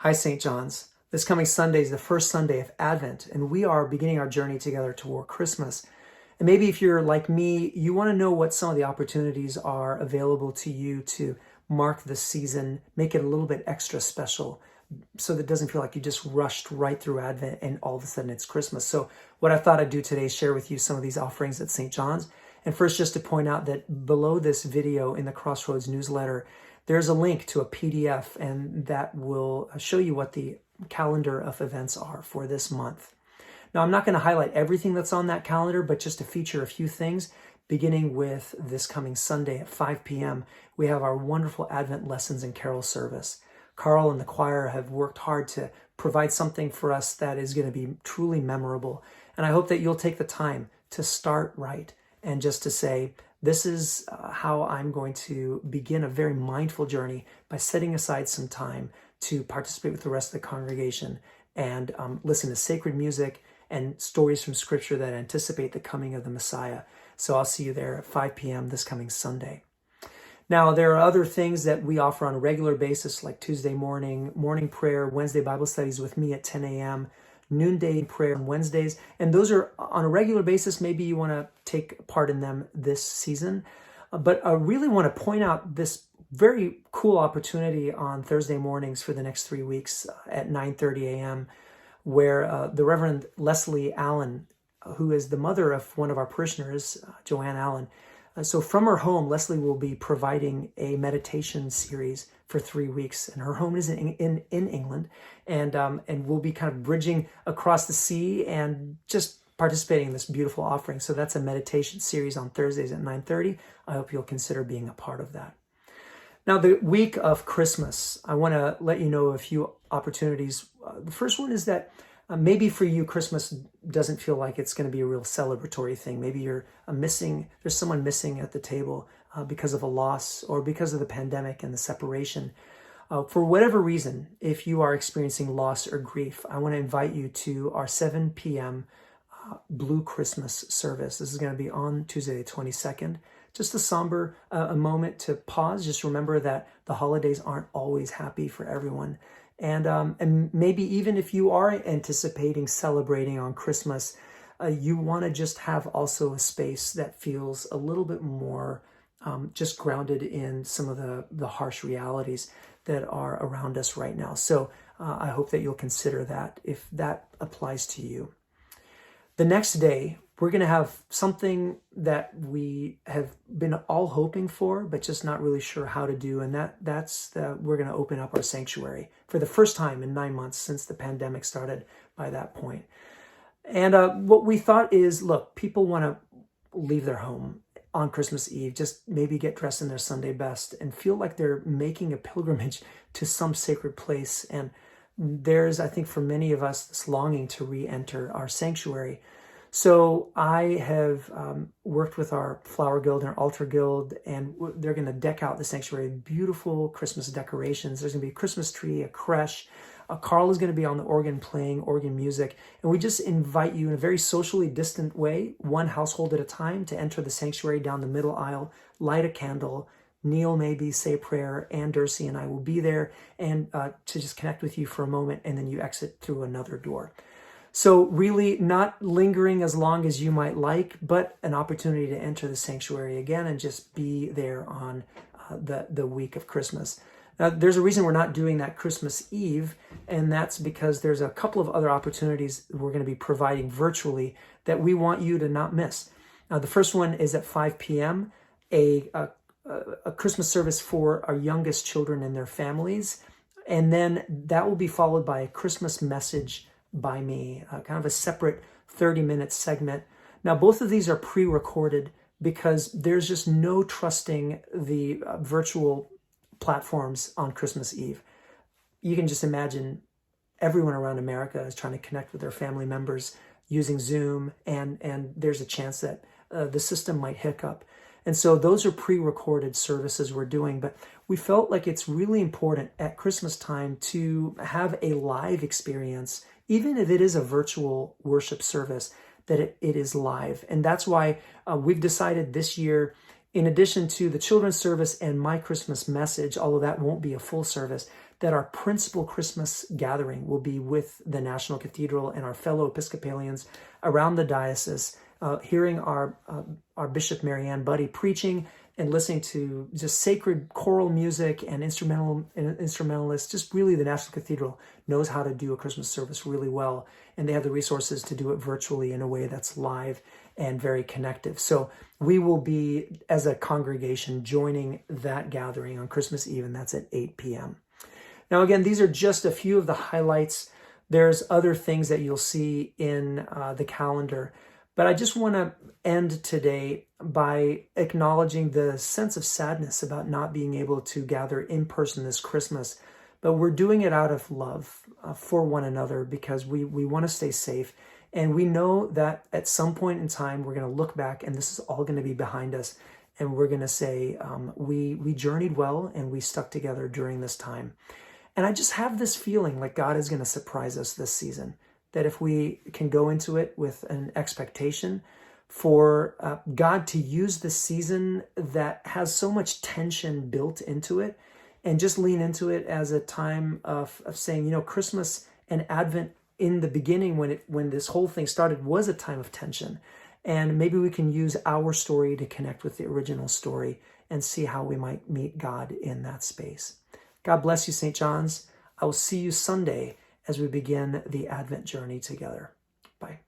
Hi, St. John's. This coming Sunday is the first Sunday of Advent, and we are beginning our journey together toward Christmas. And maybe if you're like me, you want to know what some of the opportunities are available to you to mark the season, make it a little bit extra special so that it doesn't feel like you just rushed right through Advent and all of a sudden it's Christmas. So what I thought I'd do today is share with you some of these offerings at St. John's. And first, just to point out that below this video in the Crossroads newsletter, there's a link to a PDF, and that will show you what the calendar of events are for this month. Now, I'm not going to highlight everything that's on that calendar, but just to feature a few things, beginning with this coming Sunday at 5 p.m., we have our wonderful Advent lessons and carol service. Carl and the choir have worked hard to provide something for us that is going to be truly memorable. And I hope that you'll take the time to start right and just to say, this is how I'm going to begin a very mindful journey by setting aside some time to participate with the rest of the congregation and listen to sacred music and stories from Scripture that anticipate the coming of the Messiah. So I'll see you there at 5 p.m. this coming Sunday. Now, there are other things that we offer on a regular basis, like Tuesday morning prayer, Wednesday Bible studies with me at 10 a.m., noonday prayer on Wednesdays. And those are on a regular basis. Maybe you want to take part in them this season. But I really want to point out this very cool opportunity on Thursday mornings for the next 3 weeks at 9:30 a.m., where the Reverend Leslie Allen, who is the mother of one of our parishioners, Joanne Allen. So from her home, Leslie will be providing a meditation series for 3 weeks, and her home is in England, and we'll be kind of bridging across the sea and just participating in this beautiful offering. So that's a meditation series on Thursdays at 9:30. I hope you'll consider being a part of that. Now, the week of Christmas, I want to let you know a few opportunities. The first one is that maybe for you, Christmas doesn't feel like it's going to be a real celebratory thing. Maybe you're there's someone missing at the table because of a loss or because of the pandemic and the separation. For whatever reason, if you are experiencing loss or grief, I want to invite you to our 7 p.m. Blue Christmas service. This is going to be on Tuesday, the 22nd. Just a somber a moment to pause. Just remember that the holidays aren't always happy for everyone. And maybe even if you are anticipating celebrating on Christmas, you want to just have also a space that feels a little bit more just grounded in some of the harsh realities that are around us right now. So I hope that you'll consider that if that applies to you. The next day, we're going to have something that we have been all hoping for, but just not really sure how to do. And we're going to open up our sanctuary for the first time in 9 months since the pandemic started by that point. And what we thought is, look, people want to leave their home on Christmas Eve, just maybe get dressed in their Sunday best and feel like they're making a pilgrimage to some sacred place. And there's, I think, for many of us, this longing to re-enter our sanctuary. So I have worked with our Flower Guild and our Altar Guild, and they're going to deck out the sanctuary with beautiful Christmas decorations. There's going to be a Christmas tree, a creche. Carl is going to be on the organ playing organ music. And we just invite you in a very socially distant way, one household at a time, to enter the sanctuary down the middle aisle, light a candle, kneel maybe, say a prayer. Ann Dursey and I will be there and to just connect with you for a moment, and then you exit through another door. So really not lingering as long as you might like, but an opportunity to enter the sanctuary again and just be there on the week of Christmas. Now, there's a reason we're not doing that Christmas Eve, and that's because there's a couple of other opportunities we're going to be providing virtually that we want you to not miss. Now, the first one is at 5 p.m., a Christmas service for our youngest children and their families, and then that will be followed by a Christmas message by me, kind of a separate 30-minute segment. Now, both of these are pre-recorded because there's just no trusting the virtual platforms on Christmas Eve. You can just imagine everyone around America is trying to connect with their family members using Zoom, and there's a chance that the system might hiccup. And so those are pre-recorded services we're doing, but we felt like it's really important at Christmas time to have a live experience, even if it is a virtual worship service, that it is live. And that's why we've decided this year, in addition to the children's service and my Christmas message, although that won't be a full service, that our principal Christmas gathering will be with the National Cathedral and our fellow Episcopalians around the diocese, hearing our Bishop Marianne Buddy preaching and listening to just sacred choral music and instrumentalists. Just really, the National Cathedral knows how to do a Christmas service really well, and they have the resources to do it virtually in a way that's live and very connective. So we will be, as a congregation, joining that gathering on Christmas Eve, and that's at 8 p.m. Now, again, these are just a few of the highlights. There's other things that you'll see in the calendar, but I just want to end today by acknowledging the sense of sadness about not being able to gather in person this Christmas. But we're doing it out of love for one another, because we want to stay safe. And we know that at some point in time, we're going to look back and this is all going to be behind us. And we're going to say, we journeyed well and we stuck together during this time. And I just have this feeling like God is going to surprise us this season, that if we can go into it with an expectation for God to use this season that has so much tension built into it, and just lean into it as a time of saying, Christmas and Advent in the beginning, when this whole thing started, was a time of tension. And maybe we can use our story to connect with the original story and see how we might meet God in that space. God bless you, St. John's. I will see you Sunday as we begin the Advent journey together. Bye.